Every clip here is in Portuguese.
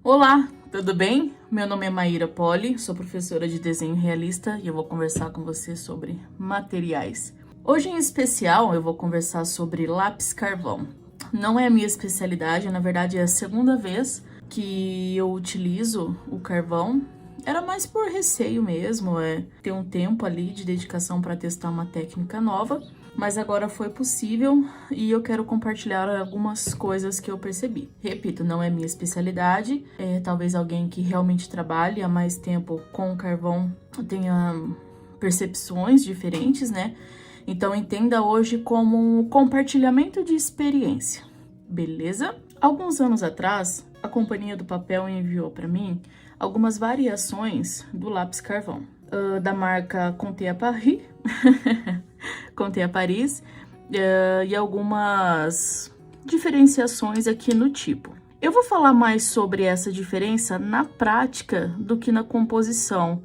Olá, tudo bem? Meu nome é Maíra Poli, sou professora de desenho realista e eu vou conversar com você sobre materiais. Hoje em especial eu vou conversar sobre lápis carvão. Não é a minha especialidade, na verdade é a segunda vez que eu utilizo o carvão. Era mais por receio mesmo, ter um tempo ali de dedicação para testar uma técnica nova, mas agora foi possível e eu quero compartilhar algumas coisas que eu percebi. Repito, não é minha especialidade, talvez alguém que realmente trabalhe há mais tempo com carvão tenha percepções diferentes, né? Então entenda hoje como um compartilhamento de experiência, beleza? Alguns anos atrás, a Companhia do Papel enviou para mim algumas variações do lápis carvão, da marca Conté à Paris, Conté à Paris, e algumas diferenciações aqui no tipo. Eu vou falar mais sobre essa diferença na prática do que na composição.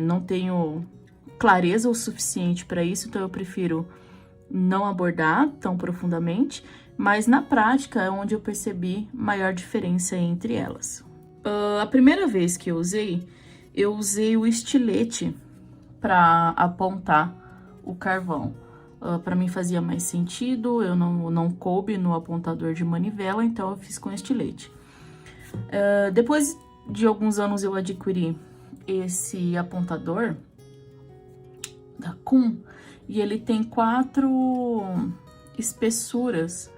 Não tenho clareza o suficiente para isso, então eu prefiro não abordar tão profundamente, mas na prática é onde eu percebi maior diferença entre elas. A primeira vez que eu usei o estilete para apontar o carvão. Para mim fazia mais sentido, eu não coube no apontador de manivela, então eu fiz com estilete. Depois de alguns anos eu adquiri esse apontador da Kuhn, e ele tem 4 espessuras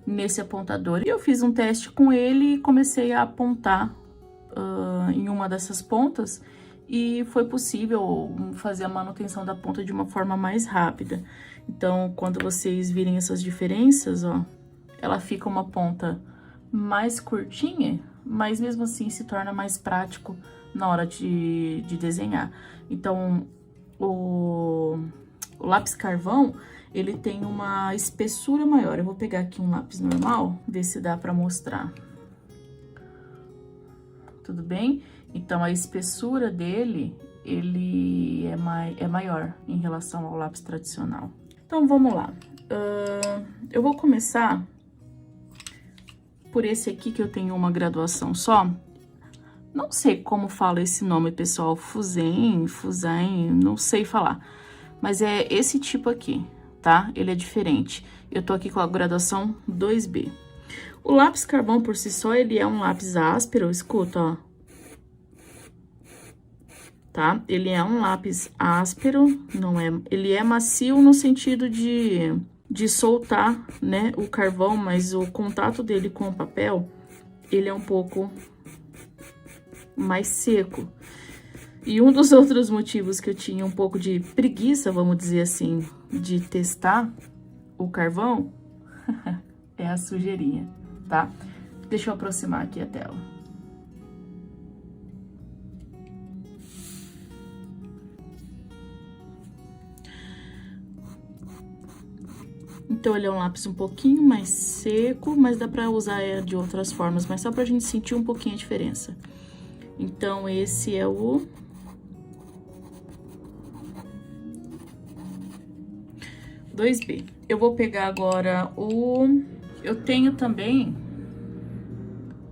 nesse apontador. E eu fiz um teste com ele e comecei a apontar em uma dessas pontas, e foi possível fazer a manutenção da ponta de uma forma mais rápida. Então, quando vocês virem essas diferenças, ó, ela fica uma ponta mais curtinha, mas mesmo assim se torna mais prático na hora de desenhar. Então, o lápis carvão, ele tem uma espessura maior. Eu vou pegar aqui um lápis normal, ver se dá para mostrar. Tudo bem? Então, a espessura dele, ele é maior em relação ao lápis tradicional. Então, vamos lá. Eu vou começar por esse aqui, que eu tenho uma graduação só. Não sei como fala esse nome, pessoal. Fusain, não sei falar. Mas é esse tipo aqui, tá? Ele é diferente. Eu tô aqui com a graduação 2B. O lápis carvão, por si só, ele é um lápis áspero, escuta, ó. Tá? Ele é um lápis áspero, ele é macio no sentido de soltar, né, o carvão, mas o contato dele com o papel, ele é um pouco mais seco. E um dos outros motivos que eu tinha um pouco de preguiça, vamos dizer assim, de testar o carvão, é a sujeirinha, tá? Deixa eu aproximar aqui a tela. Então, ele é um lápis um pouquinho mais seco, mas dá pra usar de outras formas, mas só pra gente sentir um pouquinho a diferença. Então, esse é o 2B. Eu vou pegar agora eu tenho também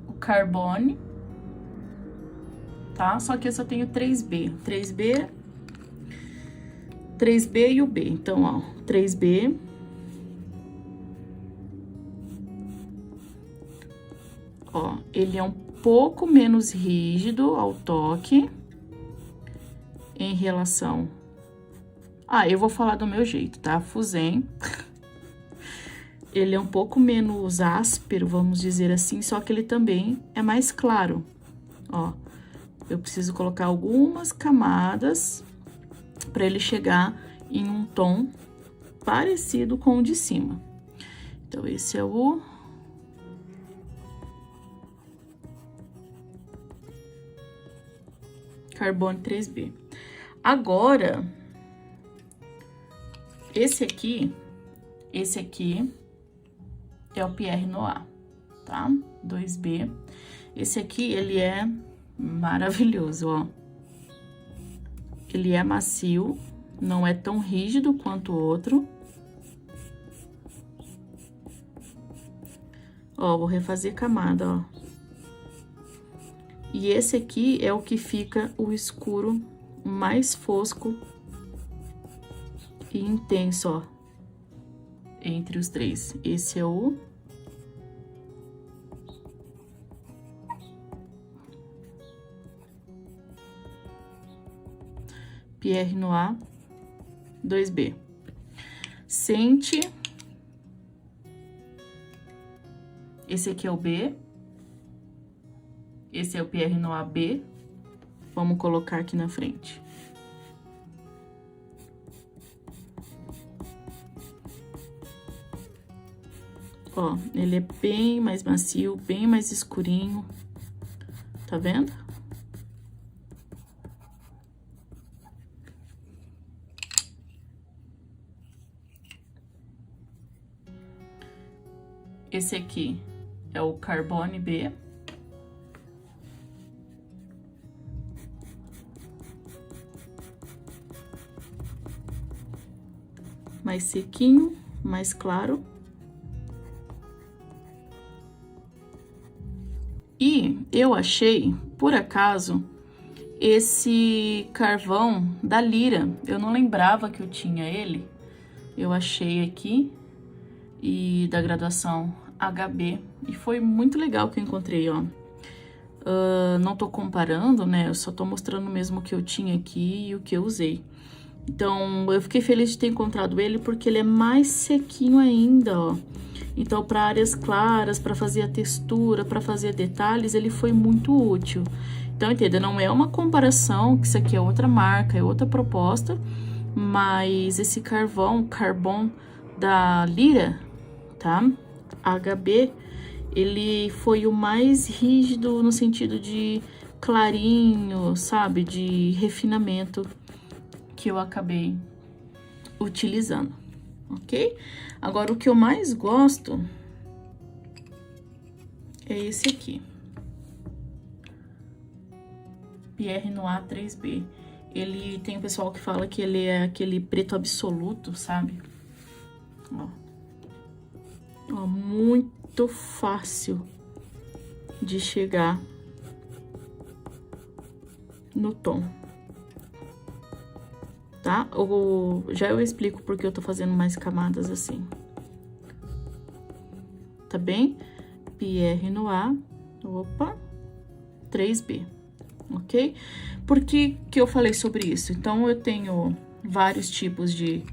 o Carbone, tá? Só que eu só tenho 3B. 3B e o B. Então, ó, 3B. Ó, ele é um pouco menos rígido ao toque em relação... eu vou falar do meu jeito, tá? Fusain. Ele é um pouco menos áspero, vamos dizer assim, só que ele também é mais claro. Ó, eu preciso colocar algumas camadas para ele chegar em um tom parecido com o de cima. Então, esse é o... Carbone 3B. Agora, esse aqui é o Pierre Noir, tá? 2B. Esse aqui, ele é maravilhoso, ó. Ele é macio, não é tão rígido quanto o outro. Ó, vou refazer camada, ó. E esse aqui é o que fica o escuro mais fosco e intenso, ó, entre os três. Esse é o Pierre Noir 2B. Sente. Esse aqui é o B. Esse é o Pierre Noir B. Vamos colocar aqui na frente. Ó, ele é bem mais macio, bem mais escurinho. Tá vendo? Esse aqui é o Carbone B. Mais sequinho, mais claro. E eu achei, por acaso, esse carvão da Lyra. Eu não lembrava que eu tinha ele. Eu achei aqui, e da graduação HB. E foi muito legal que eu encontrei, ó. Não tô comparando, né? Eu só tô mostrando mesmo o que eu tinha aqui e o que eu usei. Então, eu fiquei feliz de ter encontrado ele porque ele é mais sequinho ainda, ó. Então, para áreas claras, para fazer a textura, para fazer detalhes, ele foi muito útil. Então, entenda, não é uma comparação, que isso aqui é outra marca, é outra proposta, mas esse carvão, Carbon da Lyra, tá? HB, ele foi o mais rígido no sentido de clarinho, sabe? De refinamento que eu acabei utilizando, ok? Agora, o que eu mais gosto é esse aqui. Pierre Noir 3B. Ele tem o pessoal que fala que ele é aquele preto absoluto, sabe? Ó. Ó, muito fácil de chegar no tom. Tá? Já eu explico porque eu tô fazendo mais camadas assim. Tá bem? Pierre Noir, opa, 3B, ok? Por que que eu falei sobre isso? Então, eu tenho vários tipos de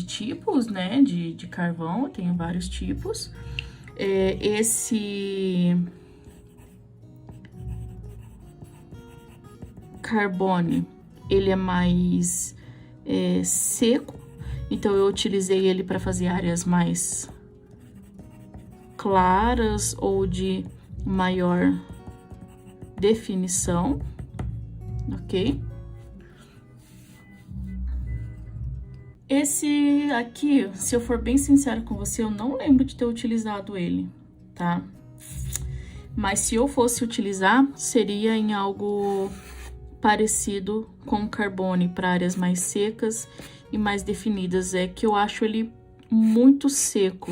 tipos, né? De carvão, eu tenho vários tipos. Esse Carbone, ele é mais seco, então eu utilizei ele para fazer áreas mais claras ou de maior definição, ok? Esse aqui, se eu for bem sincera com você, eu não lembro de ter utilizado ele, tá? Mas se eu fosse utilizar, seria em algo parecido com o Carbone para áreas mais secas e mais definidas. É que eu acho ele muito seco.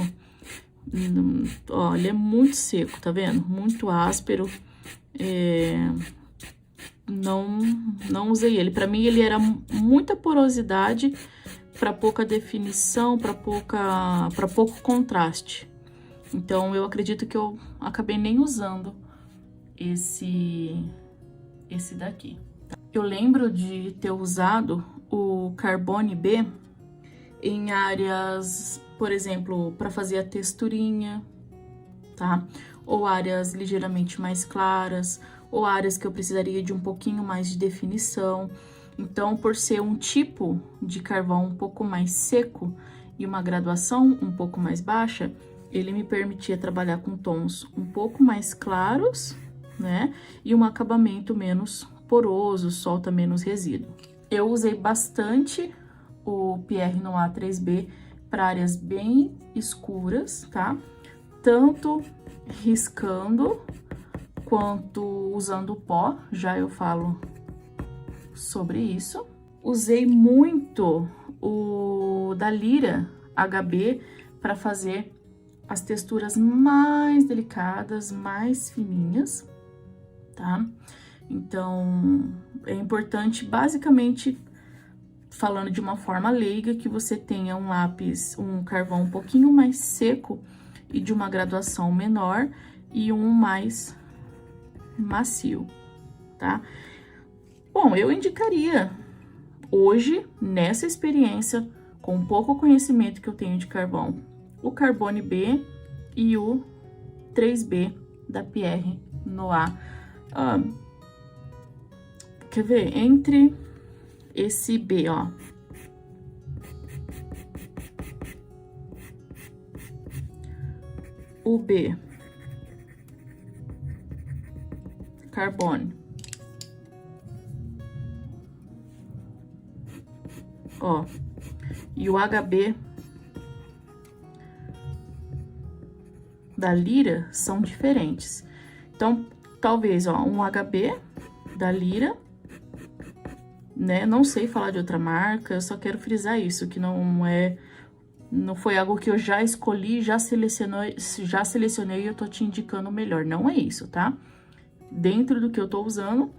Ó, ele é muito seco, tá vendo? Muito áspero. Não usei ele. Para mim, ele era muita porosidade para pouca definição, para pouco contraste. Então, eu acredito que eu acabei nem usando esse daqui. Eu lembro de ter usado o Carbone B em áreas, por exemplo, para fazer a texturinha, tá? Ou áreas ligeiramente mais claras, ou áreas que eu precisaria de um pouquinho mais de definição. Então, por ser um tipo de carvão um pouco mais seco e uma graduação um pouco mais baixa, ele me permitia trabalhar com tons um pouco mais claros, né? E um acabamento menos poroso, solta menos resíduo. Eu usei bastante o Pierre Noir 3B para áreas bem escuras, tá? Tanto riscando quanto usando pó, já eu falo sobre isso. Usei muito o da Lyra HB para fazer as texturas mais delicadas, mais fininhas, tá? Então, é importante, basicamente, falando de uma forma leiga, que você tenha um lápis, um carvão um pouquinho mais seco e de uma graduação menor e um mais macio, tá? Bom, eu indicaria hoje, nessa experiência, com o pouco conhecimento que eu tenho de carvão, o Carbone B e o 3B da Pierre Noir. Quer ver? Entre esse B, ó. O B. Carbone. Ó. E o HB da Lyra são diferentes. Então, talvez, ó, um HB da Lyra, né? Não sei falar de outra marca, eu só quero frisar isso, que não foi algo que eu já escolhi, já selecionei e eu tô te indicando o melhor. Não é isso, tá? Dentro do que eu tô usando,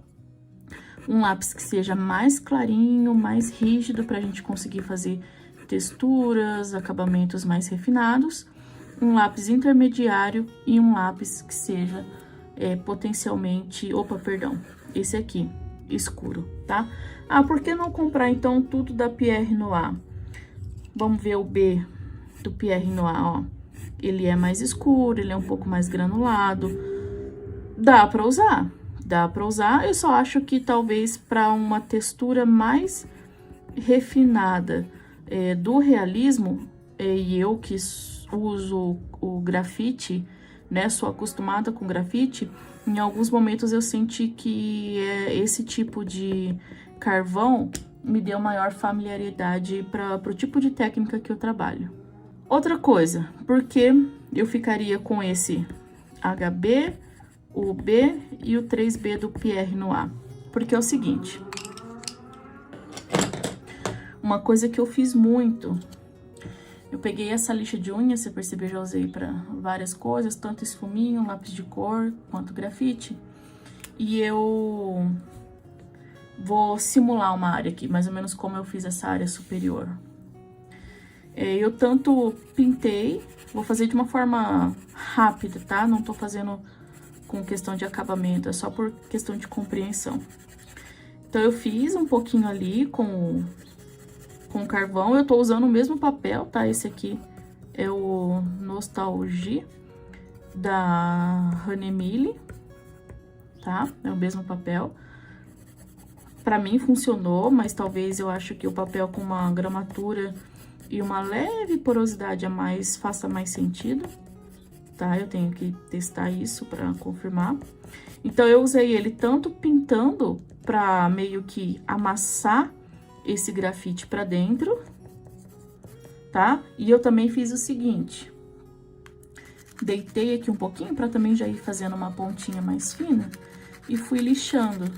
um lápis que seja mais clarinho, mais rígido, pra gente conseguir fazer texturas, acabamentos mais refinados. Um lápis intermediário e um lápis que seja potencialmente... Opa, perdão, esse aqui, escuro, tá? Ah, por que não comprar, então, tudo da Pierre Noir? Vamos ver o B do Pierre Noir, ó. Ele é mais escuro, ele é um pouco mais granulado. Dá pra usar, dá pra usar. Eu só acho que talvez para uma textura mais refinada do realismo, e eu que uso o grafite, né, sou acostumada com grafite, em alguns momentos eu senti que esse tipo de carvão me deu maior familiaridade para o tipo de técnica que eu trabalho. Outra coisa, porque eu ficaria com esse HB, o B e o 3B do Pierre Noir? Porque é o seguinte, uma coisa que eu fiz muito, eu peguei essa lixa de unha, você percebeu, já usei para várias coisas, tanto esfuminho, lápis de cor, quanto grafite. E eu vou simular uma área aqui, mais ou menos como eu fiz essa área superior. Eu tanto pintei, vou fazer de uma forma rápida, tá? Não tô fazendo com questão de acabamento, é só por questão de compreensão. Então, eu fiz um pouquinho ali com carvão, eu tô usando o mesmo papel, tá? Esse aqui é o Nostalgie da Hanemille, tá? É o mesmo papel. Pra mim funcionou, mas talvez eu acho que o papel com uma gramatura e uma leve porosidade a mais faça mais sentido, tá? Eu tenho que testar isso pra confirmar. Então, eu usei ele tanto pintando pra meio que amassar esse grafite pra dentro, tá? E eu também fiz o seguinte, deitei aqui um pouquinho pra também já ir fazendo uma pontinha mais fina e fui lixando.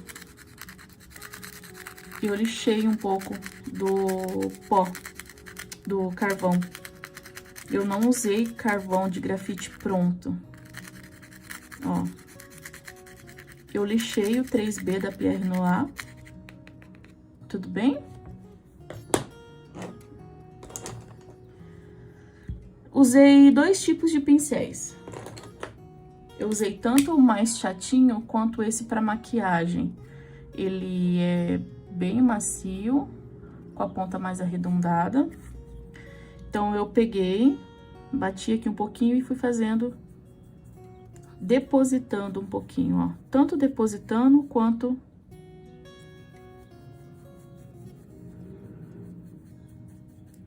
Eu lixei um pouco do pó, do carvão. Eu não usei carvão de grafite pronto, ó. Eu lixei o 3B da Pierre Noir, tudo bem? Usei dois tipos de pincéis. Eu usei tanto o mais chatinho quanto esse para maquiagem. Ele é bem macio, com a ponta mais arredondada. Então, eu peguei, bati aqui um pouquinho e fui fazendo, depositando um pouquinho, ó. Tanto depositando quanto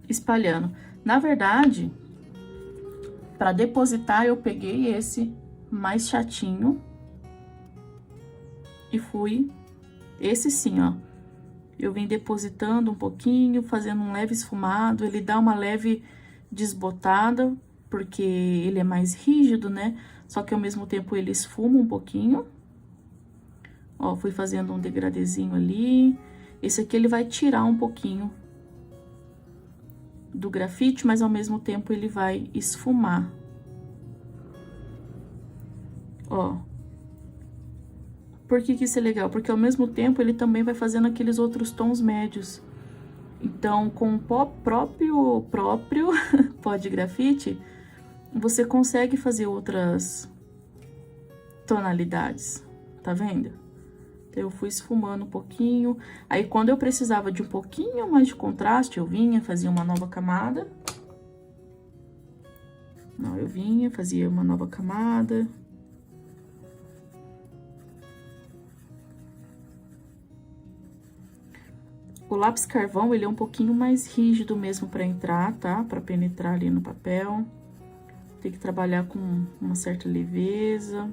espalhando. Na verdade, para depositar, eu peguei esse mais chatinho e fui... Esse sim, ó. Eu vim depositando um pouquinho, fazendo um leve esfumado. Ele dá uma leve desbotada, porque ele é mais rígido, né? Só que ao mesmo tempo ele esfuma um pouquinho. Ó, fui fazendo um degradezinho ali. Esse aqui ele vai tirar um pouquinho do grafite, mas ao mesmo tempo ele vai esfumar. Ó. Por que que isso é legal? Porque ao mesmo tempo ele também vai fazendo aqueles outros tons médios. Então, com o próprio pó de grafite, você consegue fazer outras tonalidades, tá vendo? Então, eu fui esfumando um pouquinho. Aí, quando eu precisava de um pouquinho mais de contraste, eu vinha, fazia uma nova camada. Não, eu vinha, fazia uma nova camada. O lápis carvão, ele é um pouquinho mais rígido mesmo para entrar, tá? Para penetrar ali no papel. Tem que trabalhar com uma certa leveza,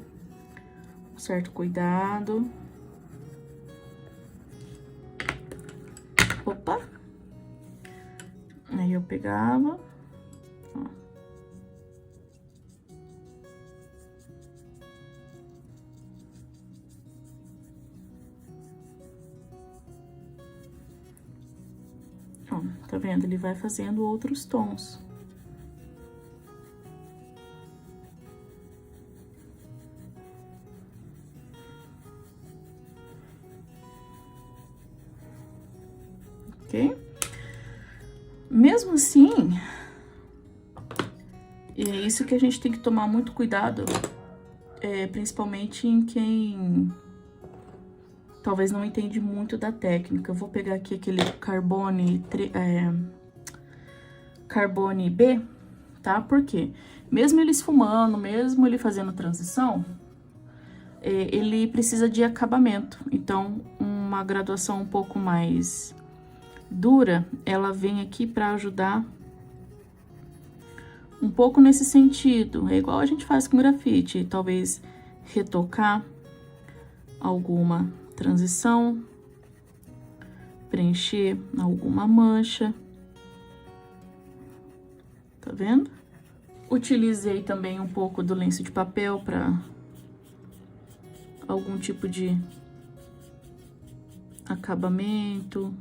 um certo cuidado. Opa! Aí eu pegava, ó. Ó, tá vendo? Ele vai fazendo outros tons. Ok? Mesmo assim, é isso que a gente tem que tomar muito cuidado, principalmente em quem talvez não entende muito da técnica. Eu vou pegar aqui aquele Carbone B, tá? Por quê? Mesmo ele esfumando, mesmo ele fazendo transição, ele precisa de acabamento. Então, uma graduação um pouco mais dura, ela vem aqui para ajudar um pouco nesse sentido. É igual a gente faz com grafite, talvez retocar alguma transição, preencher alguma mancha. Tá vendo? Utilizei também um pouco do lenço de papel para algum tipo de acabamento,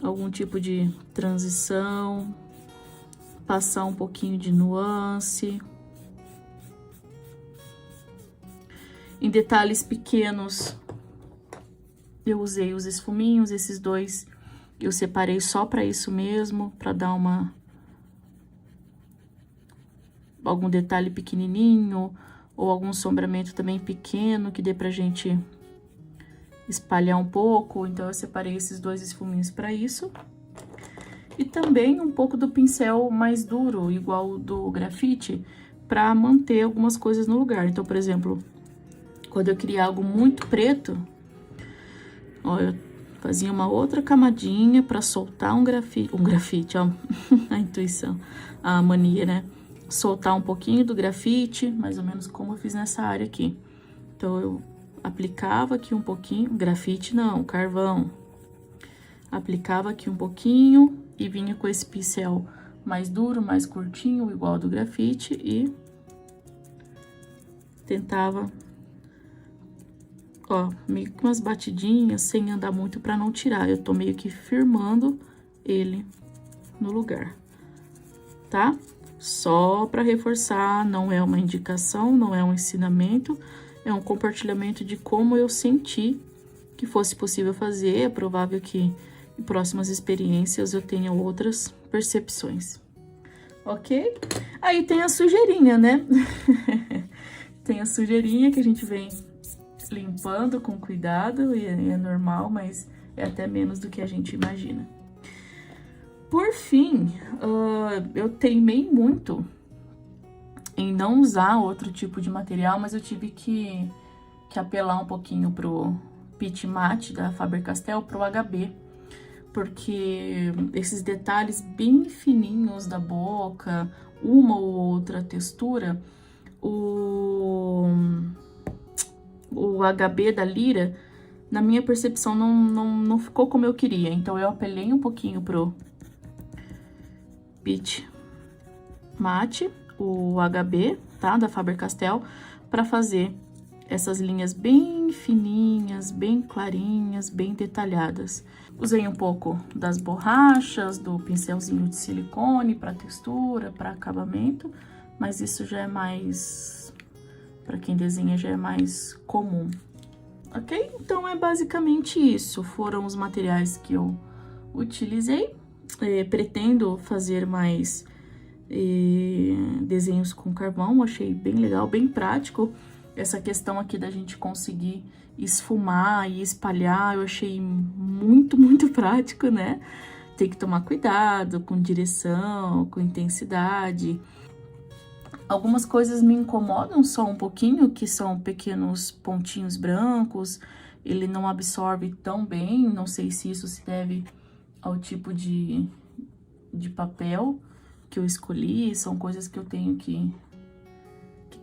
algum tipo de transição, passar um pouquinho de nuance. Em detalhes pequenos, eu usei os esfuminhos, esses dois eu separei só para isso mesmo, para dar algum detalhe pequenininho, ou algum sombreamento também pequeno, que dê pra gente espalhar um pouco. Então, eu separei esses dois esfuminhos para isso. E também um pouco do pincel mais duro, igual do grafite, para manter algumas coisas no lugar. Então, por exemplo, quando eu queria algo muito preto, ó, eu fazia uma outra camadinha para soltar um grafite, ó, a intuição, a mania, né? Soltar um pouquinho do grafite, mais ou menos como eu fiz nessa área aqui. Então, eu aplicava aqui um pouquinho, grafite não, carvão. Aplicava aqui um pouquinho e vinha com esse pincel mais duro, mais curtinho, igual ao do grafite, e tentava, ó, meio que umas batidinhas, sem andar muito pra não tirar. Eu tô meio que firmando ele no lugar, tá? Só pra reforçar, não é uma indicação, não é um ensinamento, é um compartilhamento de como eu senti que fosse possível fazer. É provável que em próximas experiências eu tenha outras percepções, ok? Aí tem a sujeirinha, né? Tem a sujeirinha que a gente vem limpando com cuidado, e é normal, mas é até menos do que a gente imagina. Por fim, eu teimei muito em não usar outro tipo de material, mas eu tive que apelar um pouquinho pro Pit Matte da Faber-Castell, pro HB, porque esses detalhes bem fininhos da boca, uma ou outra textura, o HB da Lyra, na minha percepção, não ficou como eu queria. Então, eu apelei um pouquinho pro Pit Matte, o HB, tá? Da Faber-Castell, para fazer essas linhas bem fininhas, bem clarinhas, bem detalhadas. Usei um pouco das borrachas, do pincelzinho de silicone para textura, para acabamento, mas isso já é mais, para quem desenha, já é mais comum. ok? Então, é basicamente isso. Foram os materiais que eu utilizei. Pretendo fazer mais desenhos com carvão. Achei bem legal, bem prático. Essa questão aqui da gente conseguir esfumar e espalhar, eu achei muito, muito prático, né? Tem que tomar cuidado com direção, com intensidade. Algumas coisas me incomodam só um pouquinho, que são pequenos pontinhos brancos. Ele não absorve tão bem, não sei se isso se deve ao tipo de papel que eu escolhi. São coisas que eu tenho que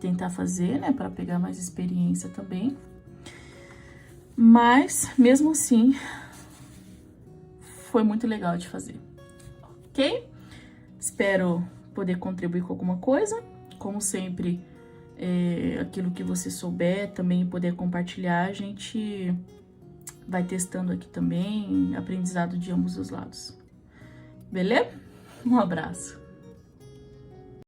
tentar fazer, né, para pegar mais experiência também. Mas, mesmo assim, foi muito legal de fazer, ok? Espero poder contribuir com alguma coisa. Como sempre, aquilo que você souber, também poder compartilhar, a gente vai testando aqui também, aprendizado de ambos os lados. Beleza? Um abraço!